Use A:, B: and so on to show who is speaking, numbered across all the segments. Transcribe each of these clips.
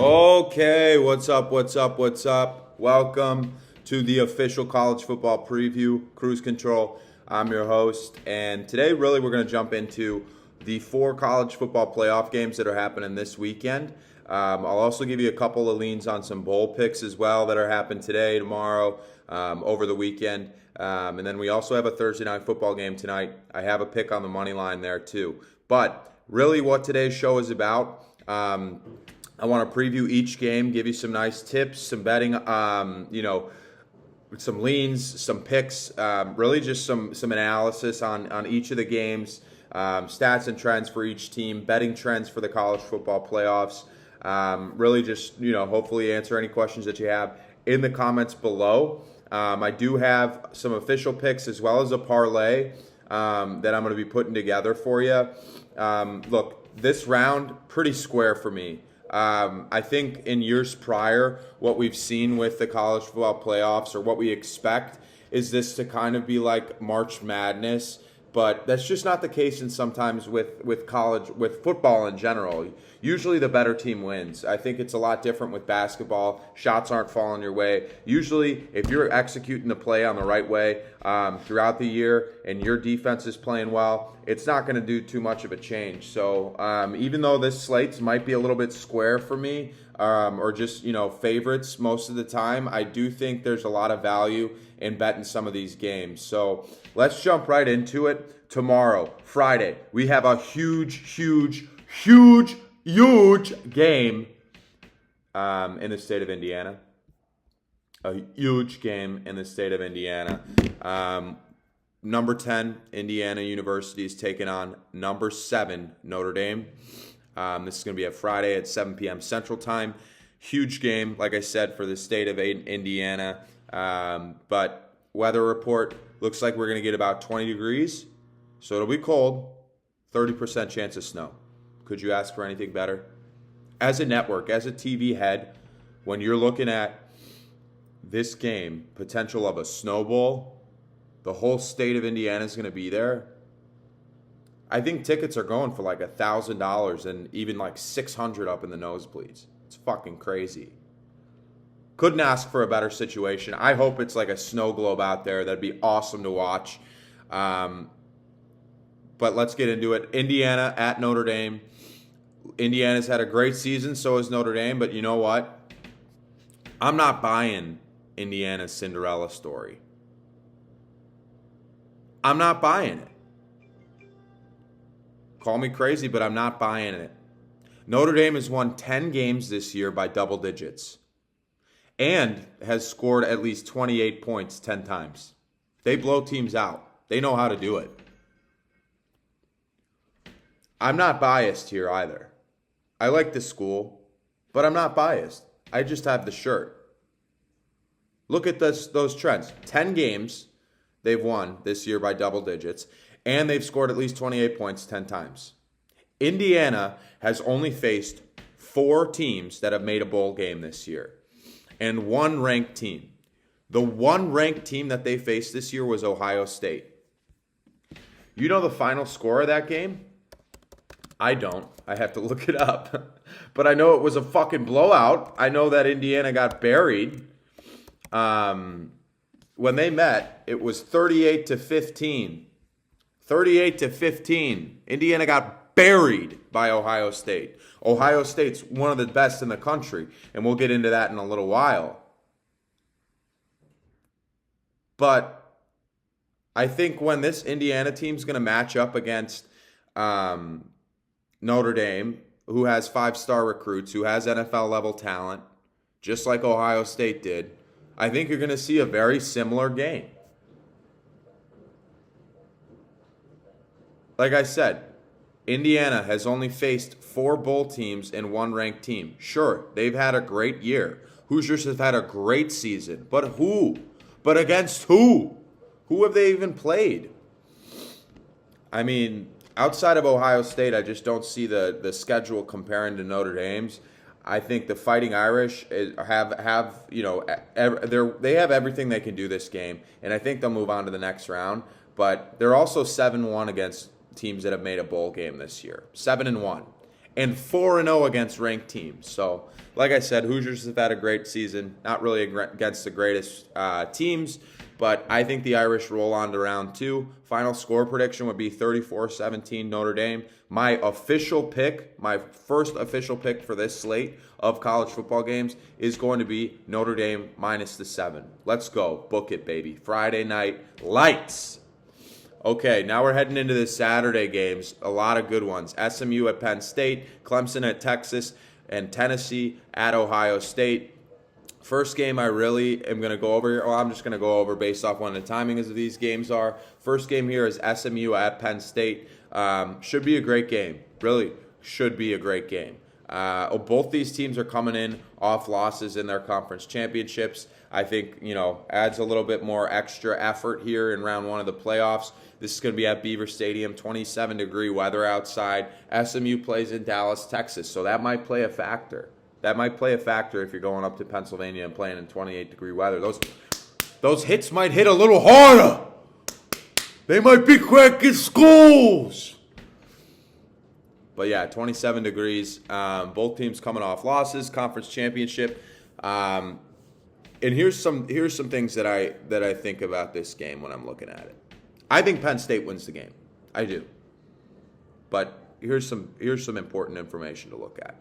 A: Okay, what's up, what's up, what's up? Welcome to the official college football preview, Cruise Control. I'm your host, and today really we're going to jump into the 4 college football playoff games that are happening this weekend. I'll also give you a couple of leans on some bowl picks as well that are happening today, tomorrow, over the weekend. And then we also have a Thursday night football game tonight. I have a pick on the money line there too. But really what today's show is about, I want to preview each game, give you some nice tips, some betting, some leans, some picks, really just some analysis on each of the games, stats and trends for each team, betting trends for the college football playoffs. Really just, hopefully answer any questions that you have in the comments below. I do have some official picks as well as a parlay that I'm going to be putting together for you. Look, this round, pretty square for me. I think in years prior, what we've seen with the college football playoffs, or what we expect, is this to kind of be like March Madness, but that's just not the case. And sometimes with college, with football in general, usually the better team wins. I think it's a lot different with basketball. Shots aren't falling your way. Usually, if you're executing the play on the right way throughout the year and your defense is playing well, it's not going to do too much of a change. So even though this slate might be a little bit square for me, or just, favorites most of the time, I do think there's a lot of value in betting some of these games. So let's jump right into it. Tomorrow, Friday, we have a huge game in the state of Indiana. A huge game in the state of Indiana. Number 10, Indiana University is taking on number 7, Notre Dame. This is going to be a Friday at 7 p.m. Central Time. Huge game, like I said, for the state of Indiana. But weather report looks like we're going to get about 20 degrees. So it'll be cold. 30% chance of snow. Could you ask for anything better? As a network, as a TV head, when you're looking at this game, potential of a snowball, the whole state of Indiana is going to be there. I think tickets are going for like $1,000 and even like $600 up in the nosebleeds. It's fucking crazy. Couldn't ask for a better situation. I hope it's like a snow globe out there. That'd be awesome to watch. But let's get into it. Indiana at Notre Dame. Indiana's had a great season, so has Notre Dame. But you know what? I'm not buying Indiana's Cinderella story. I'm not buying it. Call me crazy, but I'm not buying it. Notre Dame has won 10 games this year by double digits and has scored at least 28 points 10 times. They blow teams out. They know how to do it. I'm not biased here either. I like the school, but I'm not biased. I just have the shirt. Look at those trends. 10 games they've won this year by double digits, and they've scored at least 28 points 10 times. Indiana has only faced 4 teams that have made a bowl game this year, and 1 ranked team. The 1 ranked team that they faced this year was Ohio State. You know the final score of that game? I don't. I have to look it up. But I know it was a fucking blowout. I know that Indiana got buried. When they met, it was 38-15. 38-15. Indiana got buried by Ohio State. Ohio State's one of the best in the country, and we'll get into that in a little while. But I think when this Indiana team's going to match up against Notre Dame, who has 5-star recruits, who has NFL-level talent, just like Ohio State did, I think you're going to see a very similar game. Like I said, Indiana has only faced 4 bowl teams and 1 ranked team. Sure, they've had a great year. Hoosiers have had a great season. But who? But against who? Who have they even played? I mean, outside of Ohio State, I just don't see the schedule comparing to Notre Dame's. I think the Fighting Irish have they have everything they can do this game, and I think they'll move on to the next round. But they're also 7-1 against teams that have made a bowl game this year. 7-1. and 4-0 against ranked teams. So, like I said, Hoosiers have had a great season. Not really against the greatest teams, but I think the Irish roll on to round 2. Final score prediction would be 34-17 Notre Dame. My official pick, my first official pick for this slate of college football games is going to be Notre Dame minus the 7. Let's go. Book it, baby. Friday night lights. Okay, now we're heading into the Saturday games. A lot of good ones. SMU at Penn State, Clemson at Texas, and Tennessee at Ohio State. First game I really am going to go over here. Well, I'm just going to go over based off when the timings of these games are. First game here is SMU at Penn State. Should be a great game. Really should be a great game. Both these teams are coming in off losses in their conference championships. I think, adds a little bit more extra effort here in round 1 of the playoffs. This is going to be at Beaver Stadium, 27-degree weather outside. SMU plays in Dallas, Texas, so that might play a factor. That might play a factor if you're going up to Pennsylvania and playing in 28-degree weather. Those hits might hit a little harder. They might be cracking skulls. But yeah, 27 degrees. Both teams coming off losses, conference championship. And here's some things that I think about this game when I'm looking at it. I think Penn State wins the game. I do. But here's some important information to look at.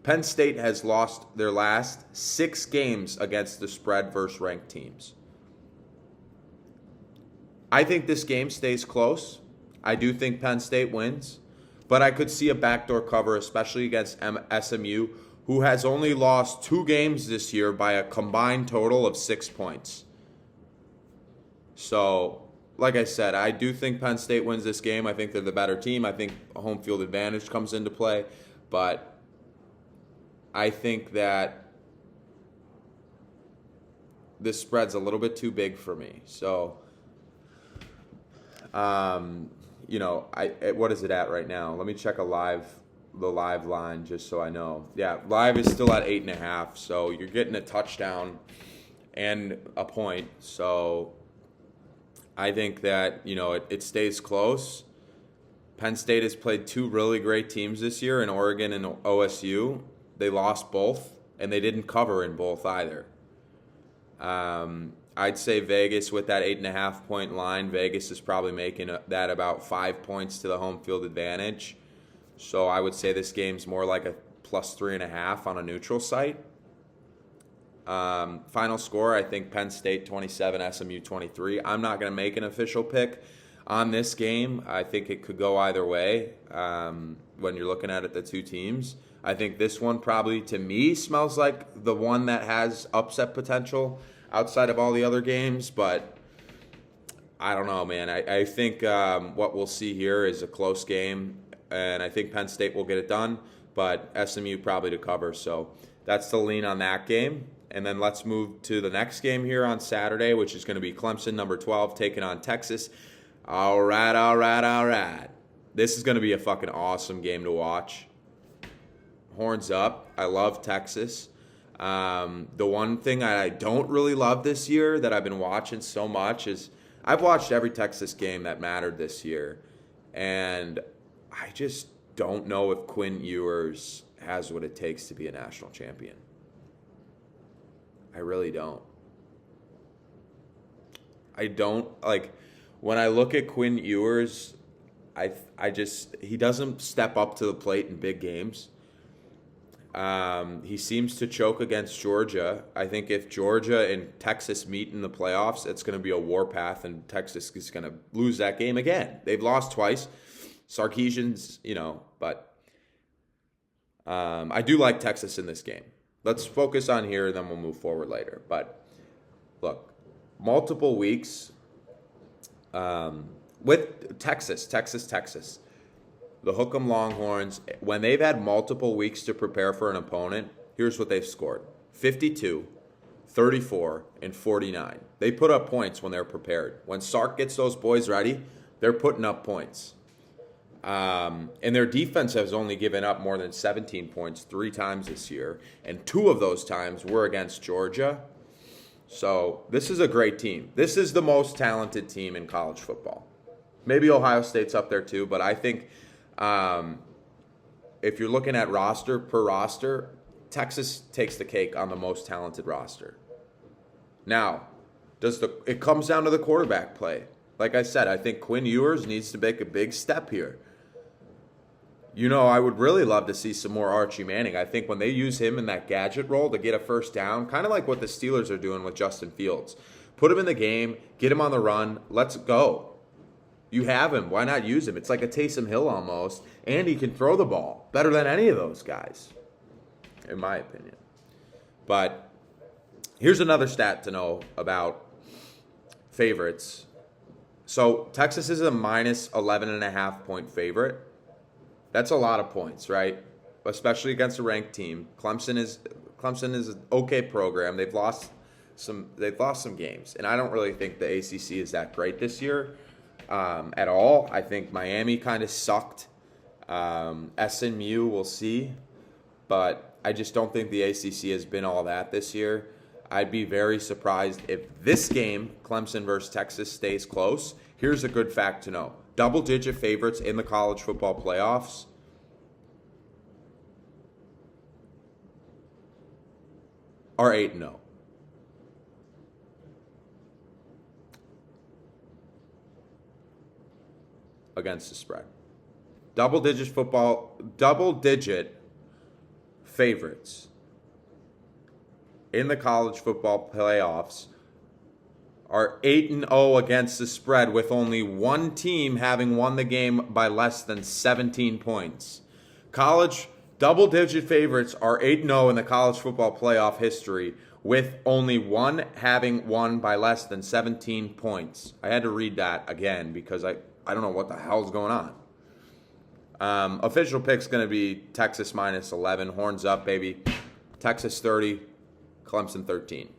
A: Penn State has lost their last 6 games against the spread versus ranked teams. I think this game stays close. I do think Penn State wins. But I could see a backdoor cover, especially against SMU, who has only lost 2 games this year by a combined total of 6 points. So, like I said, I do think Penn State wins this game. I think they're the better team. I think a home field advantage comes into play. But I think that this spread's a little bit too big for me. So, what is it at right now? Let me check the live line just so I know. Yeah, live is still at 8.5. So you're getting a touchdown and a point. So I think that, it stays close. Penn State has played 2 really great teams this year in Oregon and OSU. They lost both, and they didn't cover in both either. I'd say Vegas with that 8.5 point line. Vegas is probably making that about 5 points to the home field advantage. So I would say this game's more like a plus 3.5 on a neutral site. Final score, I think Penn State 27, SMU 23. I'm not going to make an official pick on this game. I think it could go either way when you're looking at it, the 2 teams. I think this one probably, to me, smells like the one that has upset potential outside of all the other games. But I don't know, man. I think what we'll see here is a close game, and I think Penn State will get it done, but SMU probably to cover. So that's the lean on that game. And then let's move to the next game here on Saturday, which is going to be Clemson, number 12, taking on Texas. All right. This is going to be a fucking awesome game to watch. Horns up. I love Texas. The one thing I don't really love this year that I've been watching so much is I've watched every Texas game that mattered this year, and I just don't know if Quinn Ewers has what it takes to be a national champion. I really don't. I don't, when I look at Quinn Ewers, he doesn't step up to the plate in big games. He seems to choke against Georgia. I think if Georgia and Texas meet in the playoffs, it's going to be a warpath, and Texas is going to lose that game again. They've lost twice. Sarkisian's, but I do like Texas in this game. Let's focus on here, then we'll move forward later. But look, multiple weeks with Texas. The Hook'em Longhorns, when they've had multiple weeks to prepare for an opponent, here's what they've scored. 52, 34, and 49. They put up points when they're prepared. When Sark gets those boys ready, they're putting up points. And their defense has only given up more than 17 points 3 times this year, and 2 of those times were against Georgia. So this is a great team. This is the most talented team in college football. Maybe Ohio State's up there too, but I think if you're looking at roster per roster, Texas takes the cake on the most talented roster. Now, it comes down to the quarterback play. Like I said, I think Quinn Ewers needs to make a big step here. I would really love to see some more Archie Manning. I think when they use him in that gadget role to get a first down, kind of like what the Steelers are doing with Justin Fields. Put him in the game, get him on the run, let's go. You have him. Why not use him? It's like a Taysom Hill almost, and he can throw the ball better than any of those guys, in my opinion. But here's another stat to know about favorites. So Texas is a minus 11.5 point favorite. That's a lot of points, right? Especially against a ranked team. Clemson is an okay program. They've lost some games, and I don't really think the ACC is that great this year at all. I think Miami kind of sucked. SMU, we'll see, but I just don't think the ACC has been all that this year. I'd be very surprised if this game, Clemson versus Texas, stays close. Here's a good fact to know. Double-digit favorites in the college football playoffs are 8-0. Against the spread. Double-digit favorites in the college football playoffs are 8-0 against the spread, with only one team having won the game by less than 17 points. College double-digit favorites are 8-0 in the college football playoff history, with only one having won by less than 17 points. I had to read that again because I don't know what the hell's going on. Official pick's going to be Texas minus 11. Horns up, baby. Texas 30, Clemson 13.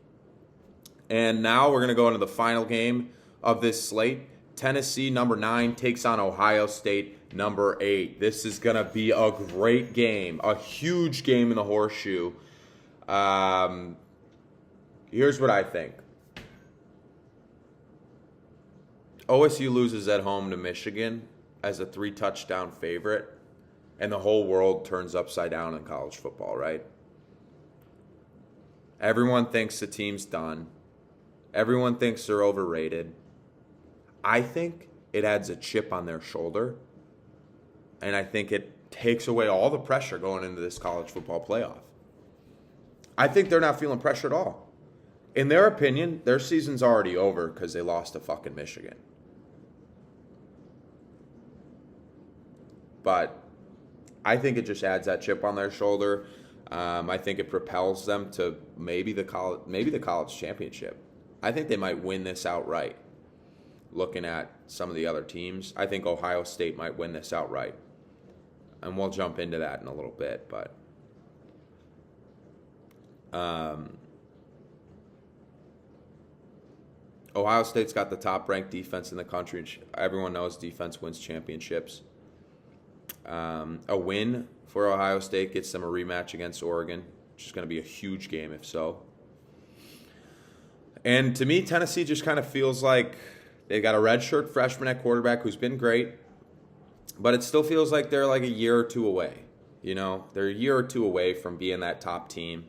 A: And now we're going to go into the final game of this slate. Tennessee, number 9, takes on Ohio State, number 8. This is going to be a great game, a huge game in the horseshoe. Here's what I think. OSU loses at home to Michigan as a 3-touchdown favorite, and the whole world turns upside down in college football, right? Everyone thinks the team's done. Everyone thinks they're overrated. I think it adds a chip on their shoulder, and I think it takes away all the pressure going into this college football playoff. I think they're not feeling pressure at all. In their opinion, their season's already over because they lost to fucking Michigan. But I think it just adds that chip on their shoulder. I think it propels them to maybe the college championship. I think they might win this outright. Looking at some of the other teams, I think Ohio State might win this outright. And we'll jump into that in a little bit. But Ohio State's got the top-ranked defense in the country. Everyone knows defense wins championships. A win for Ohio State gets them a rematch against Oregon, which is going to be a huge game if so. And to me, Tennessee just kind of feels like they got a redshirt freshman at quarterback who's been great, but it still feels like they're like a year or two away. They're a year or two away from being that top team.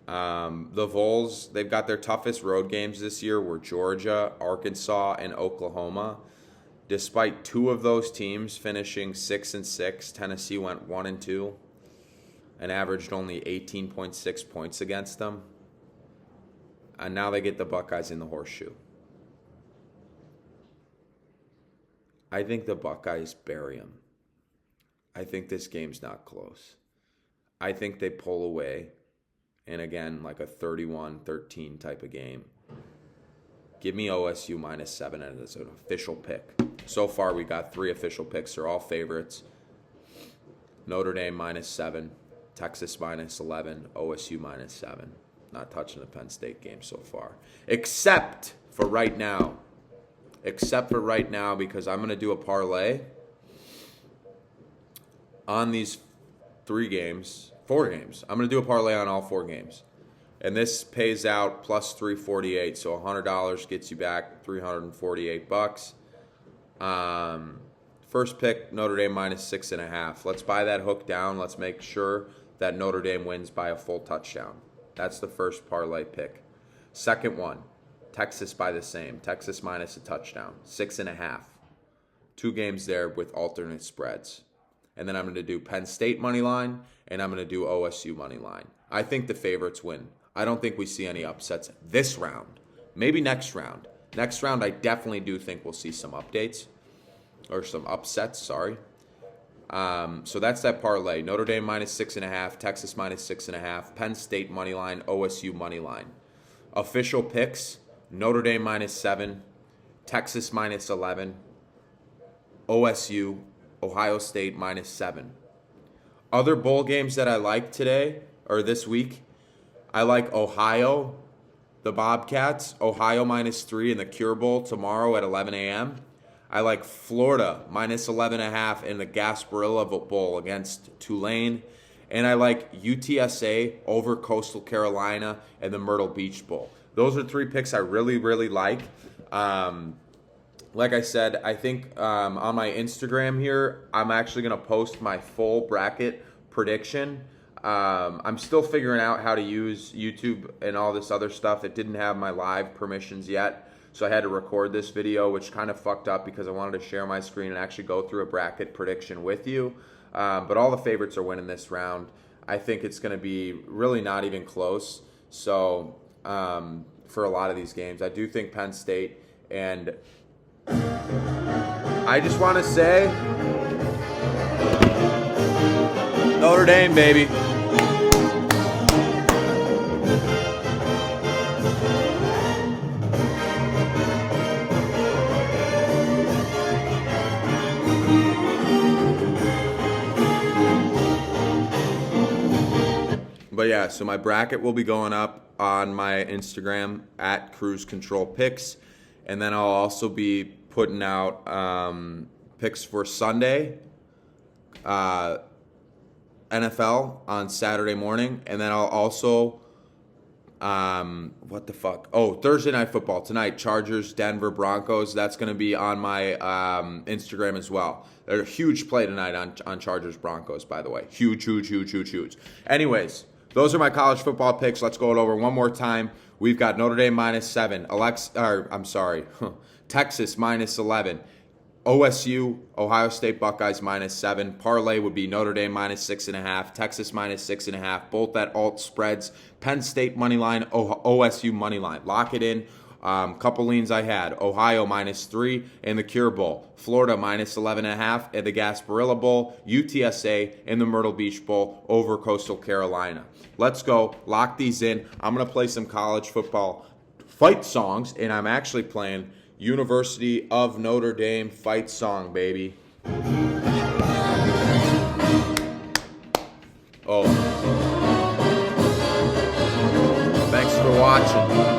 A: The Vols, they've got their toughest road games this year were Georgia, Arkansas, and Oklahoma. Despite two of those teams finishing 6-6, Tennessee went 1-2 and averaged only 18.6 points against them. And now they get the Buckeyes in the horseshoe. I think the Buckeyes bury them. I think this game's not close. I think they pull away. And again, like a 31-13 type of game. Give me OSU minus 7 as an official pick. So far, we got 3 official picks. They're all favorites. Notre Dame minus 7. Texas minus 11. OSU minus 7. Not touching the Penn State game so far. Except for right now, because I'm going to do a parlay on these 4 games. I'm going to do a parlay on all 4 games. And this pays out plus 348. So $100 gets you back $348. For First pick, Notre Dame minus 6.5. Let's buy that hook down. Let's make sure that Notre Dame wins by a full touchdown. That's the first parlay pick. Second one, Texas by the same. Texas minus a touchdown, 6.5. 2 games there with alternate spreads. And then I'm going to do Penn State money line, and I'm going to do OSU money line. I think the favorites win. I don't think we see any upsets this round. Maybe next round. Next round, I definitely do think we'll see some updates. Or some upsets, sorry. So that's that parlay. Notre Dame minus 6.5, Texas minus 6.5, Penn State money line, OSU money line. Official picks, Notre Dame minus 7, Texas minus 11, OSU, Ohio State minus 7. Other bowl games that I like today, or this week, I like Ohio, the Bobcats, Ohio minus 3 in the Cure Bowl tomorrow at 11 a.m. I like Florida minus 11.5 in the Gasparilla Bowl against Tulane. And I like UTSA over Coastal Carolina and the Myrtle Beach Bowl. Those are 3 picks I really, really like. Like I said, I think on my Instagram here, I'm actually going to post my full bracket prediction. I'm still figuring out how to use YouTube and all this other stuff. It didn't have my live permissions yet, so I had to record this video, which kind of fucked up because I wanted to share my screen and actually go through a bracket prediction with you. But all the favorites are winning this round. I think it's going to be really not even close. So for a lot of these games, I do think Penn State, and I just want to say Notre Dame, baby. But yeah, so my bracket will be going up on my Instagram at Kruse Control Picks. And then I'll also be putting out picks for Sunday, NFL on Saturday morning. And then I'll also, Thursday Night Football tonight, Chargers, Denver Broncos. That's going to be on my Instagram as well. There's a huge play tonight on Chargers Broncos, by the way. Huge. Anyways, those are my college football picks. Let's go it over one more time. We've got Notre Dame minus 7, Texas minus 11, OSU, Ohio State Buckeyes minus 7. Parlay would be Notre Dame minus 6.5, Texas minus 6.5. Both at alt spreads. Penn State money line, OSU money line. Lock it in. Couple leans I had. Ohio minus 3 in the Cure Bowl. Florida minus 11.5 in the Gasparilla Bowl. UTSA in the Myrtle Beach Bowl over Coastal Carolina. Let's go. Lock these in. I'm going to play some college football fight songs, and I'm actually playing University of Notre Dame fight song, baby. Oh. Thanks for watching.